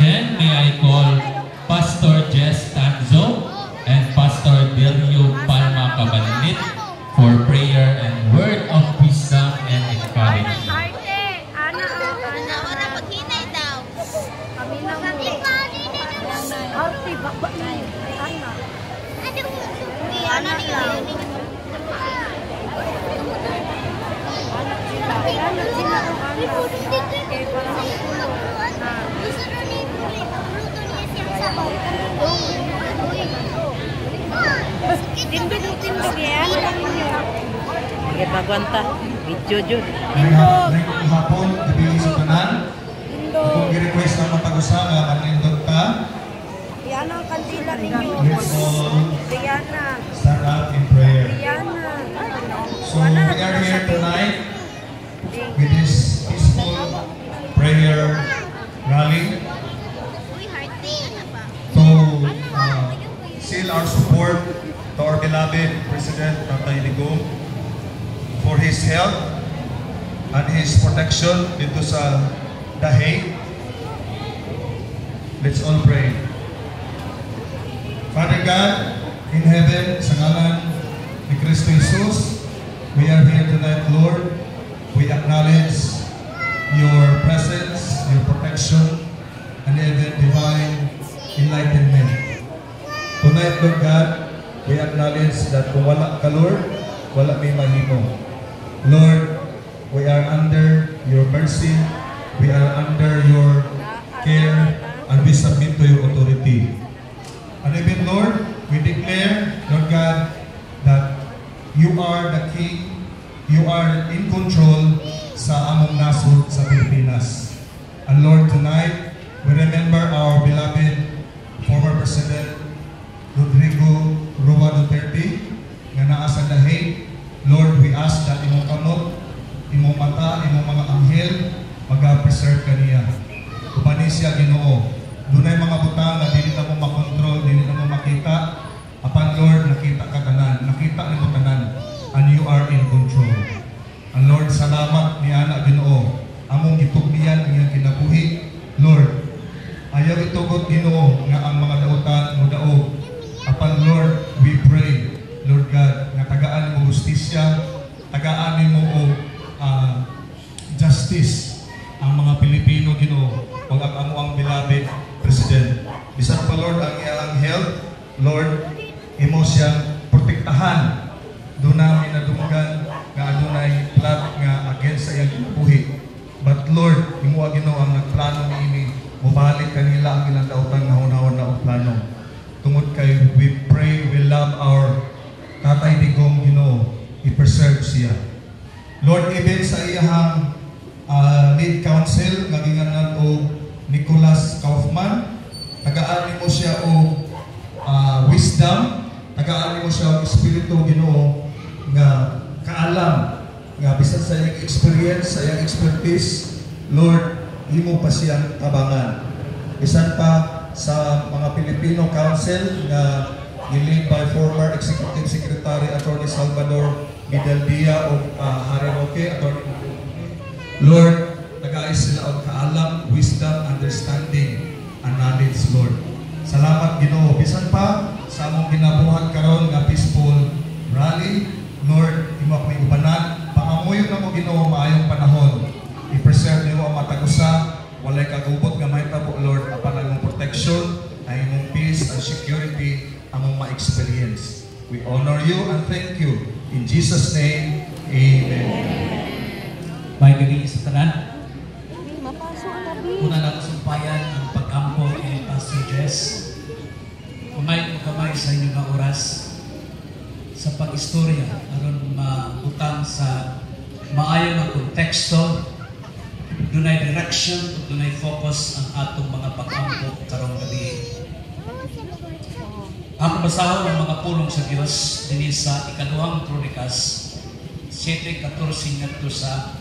attention, may I call Pastor Jess Tanzo and Pastor Delio Palma Cabanit for prayer and word of wisdom and encouragement. Sige, magwanta. Video dyan. Ngayong hapon, ibigay sa tanan. Kung i-request na mapag-usaga, manindot ka. Yan ang kandila ninyo. Let's all Diana. start out in prayer. Diana. So we are here tonight with this peaceful prayer rally to seal our support to our beloved President Tatay Digong for his health and his protection dito sa The Hague. Let's all pray. Father God, in heaven, sa ngalan ni Kristo Jesus, we are here tonight, Lord. We acknowledge your presence, your protection, and even divine enlightenment. Tonight, Lord God, we acknowledge that kung wala ka, Lord, wala may mahimo. Lord, we are under your mercy, we are under your care, and we submit to your authority. And even, Lord, we declare, Lord God, that you are the King, you are in control sa among nasod sa Pilipinas. And Lord, tonight, we remember our beloved former President Rodrigo Roa Duterte nga naa sa The Hague. Lord, we ask that imong kamot, imong mata, imong mga anghel mag-preserve kaniya. Upani siya, Ginoo. Dunay mga butang na dili na mo makontrol, dili na mo makita. Apan Lord, nakita ka tanan, nakita ni mo tanan, and you are in control. And Lord, salamat ni Ana, Ginoo. Among gitugnian ang iyang kinabuhi. Lord, ayaw itugot, Ginoo, nga ang mga dautan mo daog. Apan Lord, we pray, Lord God, nga tagaan mo justisya, tagaan mo o justice ang mga Pilipino, Ginoo, pag ang amo ang beloved President. Bisan pa, Lord, ang iyang health, Lord, imo siyang protektahan. Doon namin nadunggan nga adunay plot nga against sa iyang kinabuhi. But Lord, imo Ginoo ang nagplano niini, mubalik kanila ang ilang dautan nga hunahon na og plano. Tungod kay we pray, we love our Tatay Digong, Ginoo, i-preserve siya. Lord, even sa iyang lead counsel nga ginganan og Nicholas Kaufman, tagaan mo siya og wisdom, tagaan mo siya og espiritu, Ginoo, nga kaalam, nga bisan sa iyang experience, sa iyang expertise, Lord, imo pa siyang tabangan. Bisan pa sa mga Filipino Council nga gilid by former Executive Secretary Attorney Salvador Gideldia o Harry Roque, Attorney Lord, nag-aayos sila ang kaalam, wisdom, understanding, and knowledge, Lord. Salamat, Ginoo. Bisan pa sa among ginabuhat karon nga peaceful rally, Lord, imo may ubanan, pangamuyo na mo, Ginoo, maayong panahon. I-preserve niyo ang matagusa, walay kagubot nga mahitabo, Lord, apan ang protection, ang imong peace and security, among ma-experience. We honor you and thank you. In Jesus' name, Amen. May galing sa tanan. Una lang sumpayan ang pag-ampo kay Pastor Jess. Umay mo kamay sa inyong mga oras sa pag-istorya aron mabutang sa maayo nga konteksto, dunay direction, dunay focus ang atong mga pag-ampo karong gabi. Ang basahon ng mga pulong sa Dios dinhi sa ikaduhang Kronikas 7:14 ngadto sa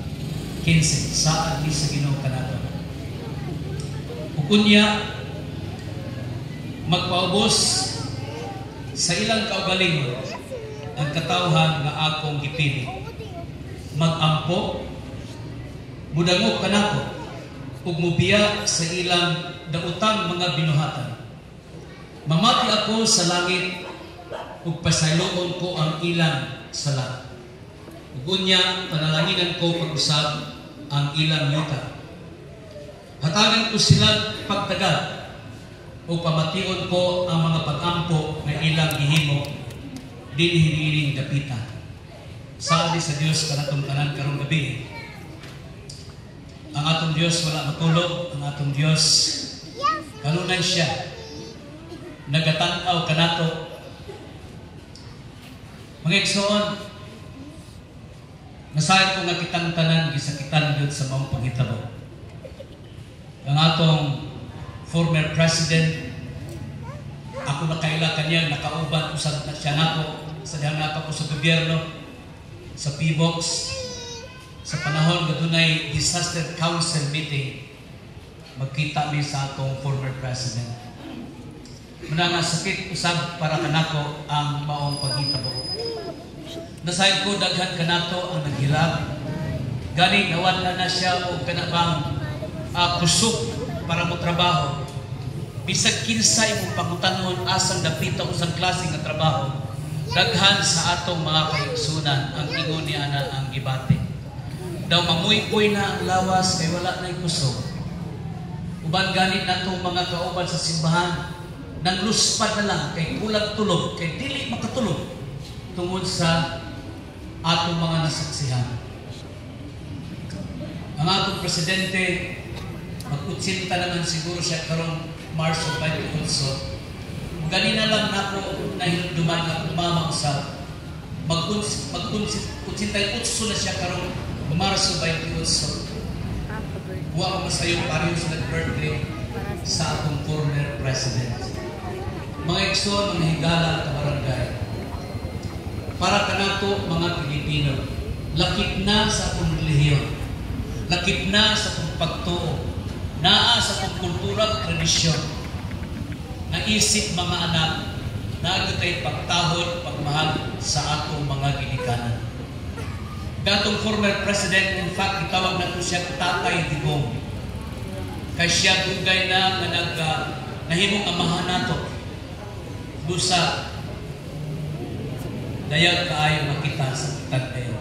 15 saad ni sa Ginoo kanato. Ukunya magpaubos sa ilang kaugalingon ang katawhan nga akong gipili. Mag-ampo, mudangog kanako ug mubiya sa ilang dautang mga binuhatan. Mamati ako sa langit ug pasayloon ko ang ilang sala. Ug unya panalanginan ko pag-usab ang ilang yuta. Hatagan ko sila pagtagad o pamation ko ang mga pag-ampo na ilang gihimo dinhiniling dapita. Sabi sa Dios kanatong tanan karong gabi, ang atong Dios wala matulog, ang atong Dios kanunay siya nagatanaw kanato. Mga igsoon, nasayon ko nga kitang tanan gisakitan gyud sa maong panghitabo. Ang atong former president, ako nakaila kanya, nakauban usab na siya nako sa dihangapa ko sa gobyerno, sa PBOX, sa panahon nga dunay disaster council meeting, magkita mi sa atong former president. Muna nga sakit usab para kanako ang maong paghitabo. Nasayon ko daghan kanato ang naghirap. Gani nawala na siya o kanabang kusog para mo trabaho. Bisag kinsay mo pangutanon asang dapita usang klase nga trabaho, daghan sa atong mga kaigsunan ang ingon ni ana ang gibati. Daw mamuy-puy na ang lawas kay wala na'y kusog. Uban ganit natong mga kauban sa simbahan, nang luspad na lang kay kulang tulog, kay dili makatulog tungod sa atong mga nasaksihan. Ang atong presidente, mag-utsinta naman siguro siya karong Marso 28. Ganina lang na ako nahinduman na umamang sa mag-utsinta utso na siya karong Marso 28. Huwag ko masayong pareho sa nag-birthday sa atong former president. Mga igsoon, mga higala at barangay, para kanato mga Pilipino, lakip na sa atong relihiyon, lakip na sa atong pagtuo, naa sa atong kultura at tradisyon, naisip mga anak, naagutay pagtahod, pagmahal sa atong mga ginikanan. Datong former president, in fact, itawag na ito siya Tatay Digong. Kaya siya dugay na nahimong amahan nato. Busa, dayag kaayo makita sa tagdayo.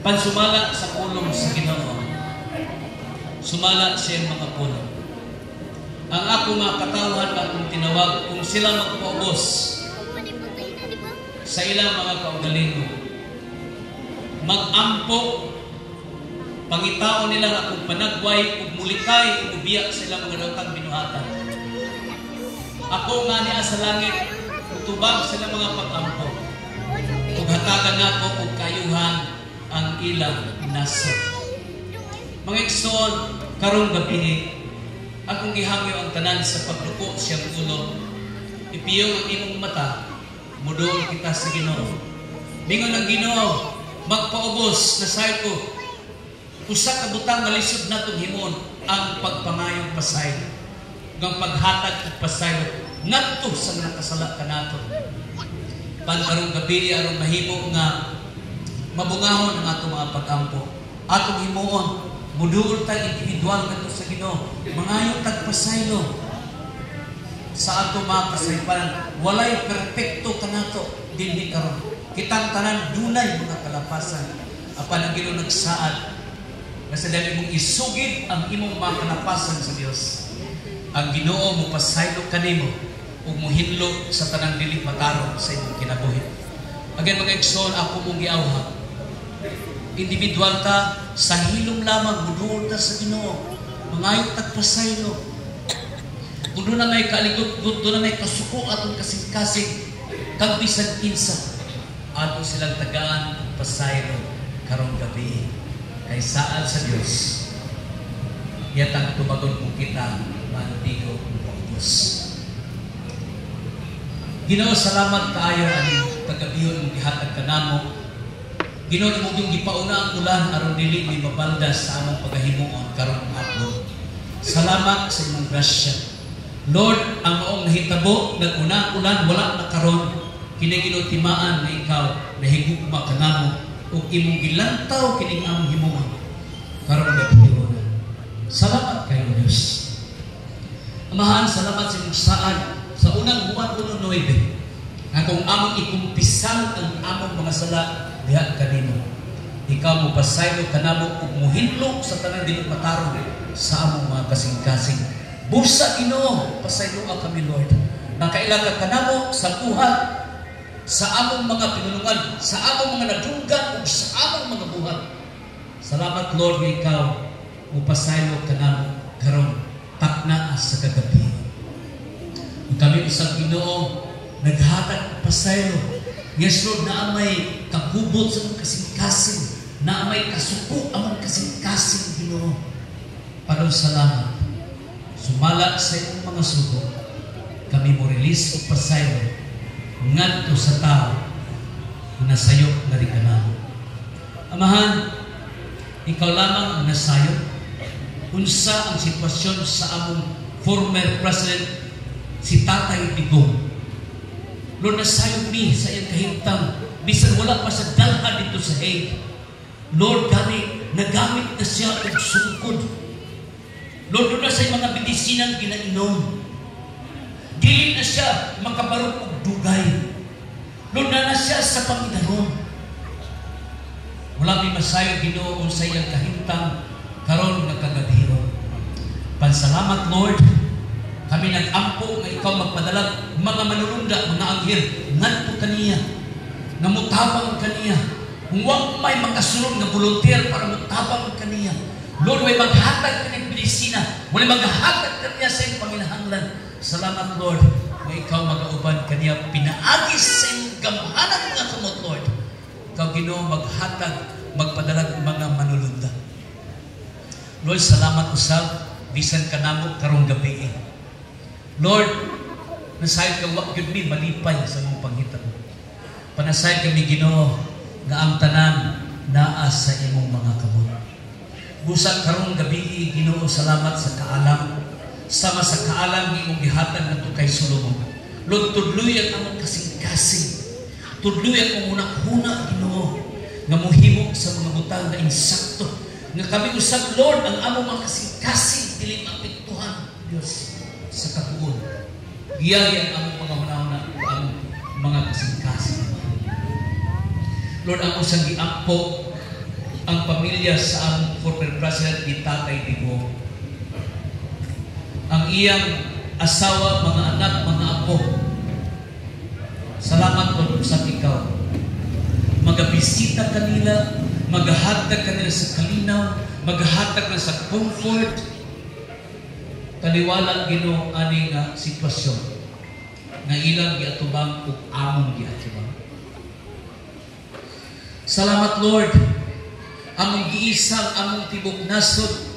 Pansumala sa pulong sa Ginoo, sumala siya mga puno. Ang ako mga katawhan akong tinawag kung sila magpaubos sa ilang mga kaugalingo, mag-ampo, pangitao nila akong panagway ug mulikay ug ubiyak sa ilang mga daotang binuhatan. Ako nga niya sa langit, utubag sila mga pag-ampo. Ug hatagan nako og kayuhan ang ilang nasod. Mga igsoon, karong gabi, akong gihangyo ang tanan sa pagluko siyang ulo. Ipiyong ang imong mata, mudoon kita sa Ginoo. Mingon ang Ginoo, magpaubos na sayo ko. Usa ka butang malisod natong himon ang pagpangayong pasaylo. Ang paghatag at pasaylo ngadto sa nakasala kanato. Pankarong gabi aron mahimo nga mabungahon ang atong mga pag-ampo. Atong himuon muduol ta individual ngadto sa Ginoo. Mangayo tag pasaylo sa atong mga kasaypanan. Walay perpekto kanato dinhi karon. Kitang tanan dunay mga kalapasan. Apan ang Ginoo nagsaad nga sa dali mong isugid ang imong mga kalapasan sa Dios. Ang Ginoo mo pasaylo kanimo ug muhinlo sa tanang dili matarong sa imong kinabuhi. Again mga igsoon, ako mong giawha. Individual ta, sa hilom lamang muduol ta sa Ginoo. Mangayo tag pasaylo. Kung doon na may kaaligot, doon na may kasuko atong kasing-kasing, kag bisan kinsa ato silang tagaan ug pasaylo karong gabi. Kay saan sa Dios yatang tumagon kung kita manutigo kung paubos. Ginoo, salamat kaayo ang tagabihon mong gihatag kanamo. Ginoo, mo yung gipauna ang ulan aron dili may mabaldas sa among pagahimuon karong hapon. Salamat sa imong grasya. Lord, ang maong nahitabo nag-una ulan wala na karon, kini Ginoo timaan na ikaw nahigugma kanamo ug imong gilantaw kining among himuon karong gabi. Salamat kayo Dios. Amahan, salamat sa inyong saan sa unang buwan 1:9 na kung among ikumpisan ang among mga sala diha kanimo. Ikaw mo pasaylo kanamo ug muhidlok sa tanan dili matarong sa among mga kasing-kasing. Busa Ginoo, pasaylo kami Lord. Nakaila ka kanamo sa buhat sa among mga pinulungan, sa among mga nadunggan ug sa among mga buhat. Salamat Lord nga ikaw mo pasaylo kanamo karon takna sa kagabi. Ug kami usab Ginoo naghatag pasaylo. Yes Lord, na may kagubot sa mga kasing-kasing, na may kasuko ang kasing-kasing Ginoo. Parang salamat. Sumala sa iyong mga suko, kami mo release o pasaylo ngadto sa tao na nasayo na rin ka na. Amahan, ikaw lamang ang nasayo. Unsa ang sitwasyon sa among former president, si Tatay Digong. Lord, nasayo mi sa iyang kahintang, bisan wala pa sa dalhan dito sa Hague. Lord, gani, nagamit na siya ang sungkod. Lord, doon na sa mga medisinang ginainom. Dili na siya makabarog og dugay. Lord, na siya sa Panginoon. Wala may masayo Ginoo sa iyang kahintang karon nga kagabiro. Pansalamat Lord, kami nag-ampo nga ikaw magpadalag mga manununda, mga anghel ngadto kaniya, nga mutabang kaniya. Kung wag may makasulong na volunteer para mutabang kaniya. Lord, may maghatag ka ng medisina, may maghatag kaniya sa iyong panginahanglan. Salamat Lord, nga ikaw mag-auban kaniya, pinaagis sa iyong gamhanan nga kamot Lord. Ikaw Ginoo maghatag, magpadalag mga manulunda. Lord, salamat usab, bisan ka namo karong gabi. Lord, nasayod ka wag yun mi malipay sa mong panghitabo. Panasayod kami Ginoo nga ang tanan naa sa imong mga kamot. Busa karong gabi Ginoo, salamat sa kaalam. Sama sa kaalam imong gihatag ngadto kay Solomon. Lord, tudloy ang among kasing-kasing. Tudloy ang unang-una Ginoo nga mohimo sa mga butang na insakto. Nga kami usab Lord ang among mga kasing-kasing dili mapektuhan Dios sa katuon. Giyaya ang among mga hunahuna ang mga kasing-kasing. Lord, ang usang giampo ang pamilya sa among former president ni Tatay Digong. Ang iyang asawa, mga anak, mga apo. Salamat Lord sa ikaw. Magabisita kanila, maghahatag kanila sa kalinaw, maghahatag na sa comfort. Taliwala Ginoo ani nga sitwasyon nga ilang giatubang ug among giatubang. Salamat Lord, among giisang among tibok nasod.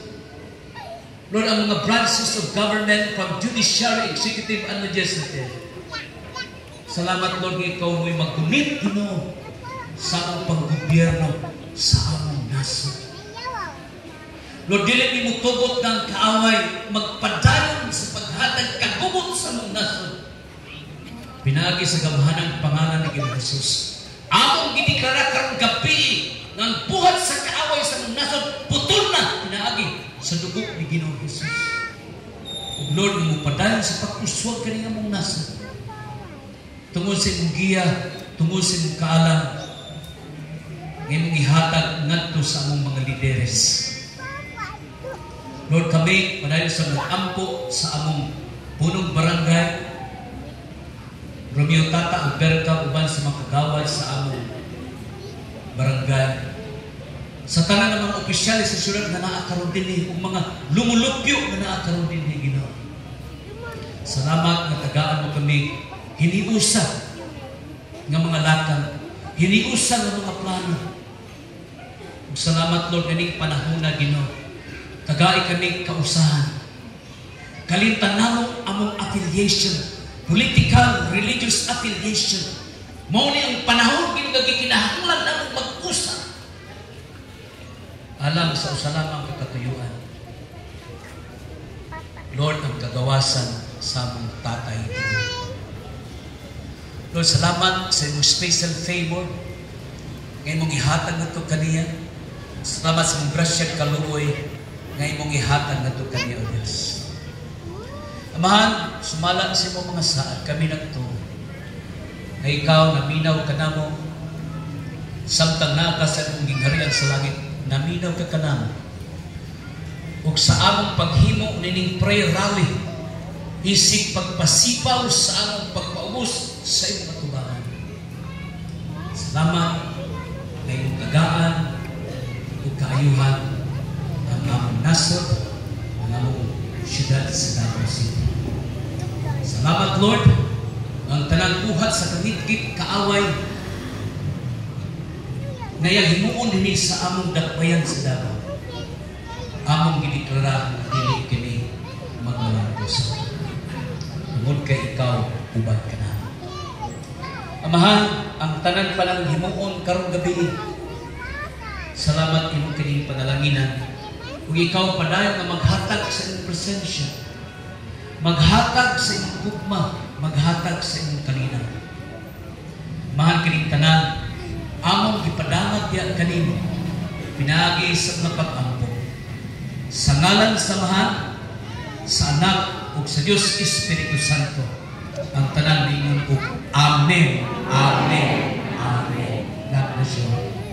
Lord, ang mga branches of government from judiciary, executive, and legislative. Salamat Lord, ikaw mo'y magkumit Ginoo sa among panggobyerno sa among nasod. Lord, dili ni mo tugot ng kaaway, magpadayon sa paghatag kagubot sa among nasod. Pinaagi sa gamhanang pangalan ni Ginoong Jesus. Among gideklara karong gabi ng buhat sa kaaway sa among nasod, putol na pinaagi sa dugo ni Ginoong Jesus. Lord, mo padayon sa pagkuswag kaniya mong nasod. Tungod sa imong giya, tungod sa imong kaalam, ngayong ihatag ngadto sa among mga lideres. Lord, kami padayon sa nag-ampo sa among punong barangay, Romeo Tata, Alberta, uban sa mga kagawad sa among barangay. Sa tanan ng mga opisyalis sa syudad na naakaroon din o mga lumulupyo na naakaroon din Ginoo. Salamat na tagaan mo kami hiniusa ng mga lakang, hiniusa ng mga plano. Salamat Lord kaning panahon na Ginoo. Tagai kami kausahan. Kalimtan namo among affiliation, political, religious affiliation. Mao ni ang panahon kinahanglan namo mag-usa. Alam sa usalamang kakatuyuan. Lord, ang kagawasan sa among Tatay Digong. Lord, salamat sa imong special favor. Ngayon mong ihatag na ito kaniya. Salamat sa imong grasya kaluoy. Ngayon mong ihatag na ito kaniya, O Diyos. Amahan, sumala sa mo mga saad kami nagto. Na ikaw naminaw ka namo samtang naka sa imong gingharian sa langit, naminaw ka kanamo. Ug sa among paghimo nining prayer rally, isig pagpasipaw sa among pagpaubos sa imong atubangan. Salamat na imong tagaan ug kaayuhan ang among nasod, ang among syudad sa Davao City. Salamat, Lord, ang tanang buhat sa kahit-hit kaaway na himuon din sa among dakbayan sa Davao. Among gideklara na dili kini magmalantos. Tungod kay ikaw, ubad ka na. Amahan, ang tanan pa ng himuon karong gabi. Salamat imong kining panalanginan. Kung ikaw padayon na maghatag sa iyong presensya, maghatag sa iyong gugma, maghatag sa iyong kanina. Mahal kining tanan, among ipadamag diya kanino, pinagi sa mga pag-ampo. Sa ngalan sa Mahal, sa Anak, ug sa Dios Espiritu Santo, ang tanan ningon ug Amen, Amen, Amen. God bless you.